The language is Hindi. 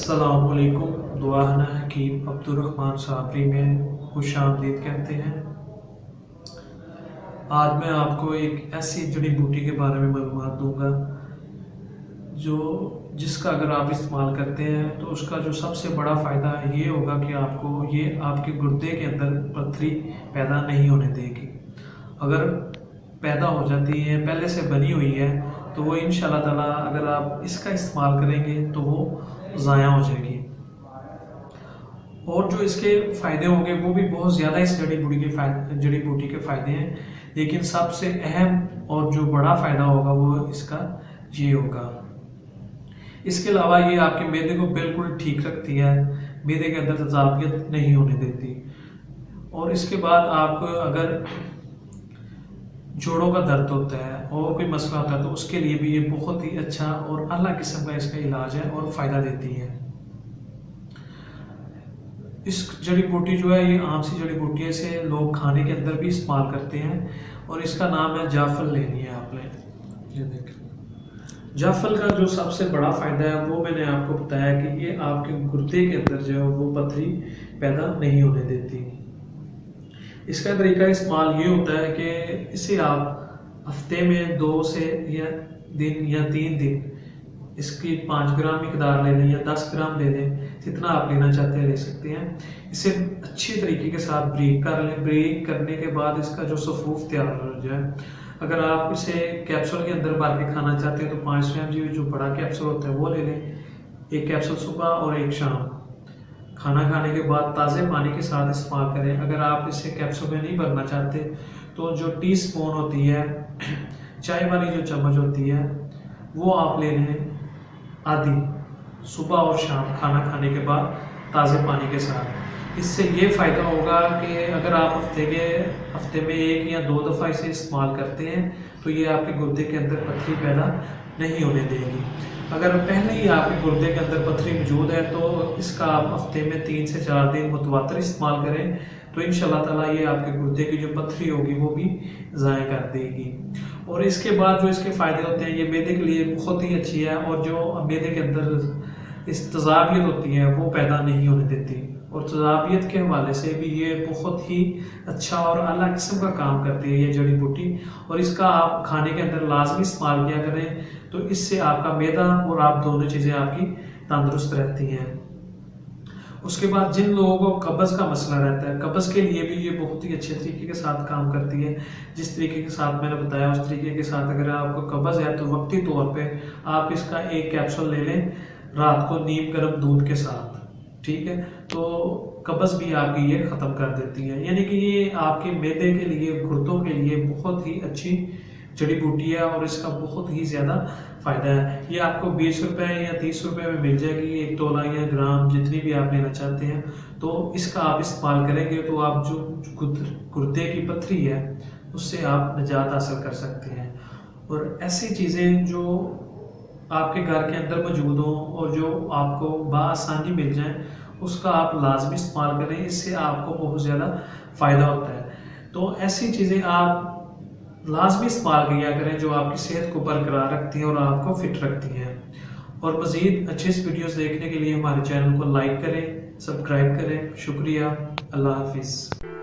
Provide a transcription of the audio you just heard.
अस्सलामुअलैकुम। दुआना हकीम अब्दुर्रहमान साबरी में खुश आमदीद कहते हैं। आज मैं आपको एक ऐसी जड़ी बूटी के बारे में मालूमात दूंगा जिसका अगर आप इस्तेमाल करते हैं तो उसका जो सबसे बड़ा फ़ायदा ये होगा कि आपको ये आपके गुर्दे के अंदर पथरी पैदा नहीं होने देगी। अगर पैदा हो जाती है, पहले से बनी हुई है, तो वो इंशाल्लाह ताला अगर आप इसका इस्तेमाल करेंगे तो वो ज़ाया हो जाएगी। और जो इसके फ़ायदे होंगे वो भी बहुत ज़्यादा इस जड़ी बूटी के फ़ायदे हैं, लेकिन सबसे अहम और जो बड़ा फ़ायदा होगा वो इसका ये होगा। इसके अलावा ये आपके मैदे को बिल्कुल ठीक रखती है, मैदे के अंदर तेज़ाबियत नहीं होने देती। और इसके बाद आप अगर जोड़ों का दर्द होता है और कोई मसला होता है तो उसके लिए भी ये बहुत ही अच्छा और आला किस्म का इसका इलाज है और फ़ायदा देती है। इस जड़ी बूटी जो है ये आम सी जड़ी बूटी है, इसे लोग खाने के अंदर भी इस्तेमाल करते हैं और इसका नाम है जाफल। लेनी है आपने, ये देखें। जाफल का जो सबसे बड़ा फ़ायदा है वो मैंने आपको बताया कि ये आपके गुर्दे के अंदर जो है वो पथरी पैदा नहीं होने देती। इसका तरीका इस्तेमाल ये होता है कि इसे आप हफ्ते में 2 से या 3 दिन इसकी 5 ग्राम मिकदार ले लें या 10 ग्राम ले लें, जितना आप लेना चाहते हैं ले सकते हैं। इसे अच्छी तरीके के साथ ब्रेक कर लें। ब्रेक करने के बाद इसका जो सफूफ तैयार हो जाए, अगर आप इसे कैप्सूल के अंदर भर के खाना चाहते हैं तो 500 mg जो बड़ा कैप्सूल होता है वो ले लें। एक कैप्सूल सुबह और एक शाम खाना खाने के बाद ताज़े पानी के साथ इस्तेमाल करें। अगर आप इसे कैप्सूल में नहीं भरना चाहते तो जो टीस्पून होती है, चाय वाली जो चम्मच होती है, वो आप ले लें आधी, सुबह और शाम खाना खाने के बाद ताज़े पानी के साथ। इससे ये फ़ायदा होगा कि अगर आप हफ्ते में 1 या 2 दफ़ा इसे इस्तेमाल करते हैं तो ये आपके गुर्दे के अंदर पथरी पैदा नहीं होने देगी। अगर पहले ही आपके गुर्दे के अंदर पथरी मौजूद है तो इसका आप हफ्ते में 3 से 4 दिन मुतवातर इस्तेमाल करें तो इंशाल्लाह ताला ये आपके गुर्दे की जो पथरी होगी वो भी ज़ाया कर देगी। और इसके बाद जो इसके फ़ायदे होते हैं, ये मैदे के लिए बहुत ही अच्छी है और जो मैदे के अंदर इस तेज़ाबियत होती है वो पैदा नहीं होने देती। और तेज़ाबियत के हवाले से भी ये बहुत ही अच्छा और आला किस्म का काम करती है ये जड़ी बूटी। और इसका आप खाने के अंदर लाजमी इस्तेमाल किया करें तो इससे आपका मैदा और आप दोनों चीज़ें आपकी तंदुरुस्त रहती हैं। उसके बाद जिन लोगों को कब्ज़ का मसला रहता है, कब्ज़ के लिए भी ये बहुत ही अच्छे तरीके के साथ काम करती है। जिस तरीके के साथ मैंने बताया उस तरीके के साथ अगर आपको कब्ज़ है तो वक्ती तौर पे आप इसका एक कैप्सूल ले लें रात को नीम गर्म दूध के साथ, ठीक है, तो कब्ज़ भी आपकी ये ख़त्म कर देती है। यानी कि ये आपके मैदे के लिए, गुर्दों के लिए बहुत ही अच्छी जड़ी बूटी है और इसका बहुत ही ज़्यादा फ़ायदा है। ये आपको 20 रुपये या 30 रुपये में मिल जाएगी, 1 तोला या ग्राम जितनी भी आप लेना चाहते हैं। तो इसका आप इस्तेमाल करेंगे तो आप जो गुर्दे की पथरी है उससे आप निजात हासिल कर सकते हैं। और ऐसी चीज़ें जो आपके घर के अंदर मौजूद हों और जो आपको बआसानी मिल जाएं उसका आप लाजमी इस्तेमाल करें, इससे आपको बहुत ज़्यादा फ़ायदा होता है। तो ऐसी चीज़ें आप लाजमी इस्तेमाल किया करें जो आपकी सेहत को बरकरार रखती हैं और आपको फिट रखती हैं। और मज़ीद अच्छे वीडियोस देखने के लिए हमारे चैनल को लाइक करें, सब्सक्राइब करें। शुक्रिया। अल्लाह हाफिज़।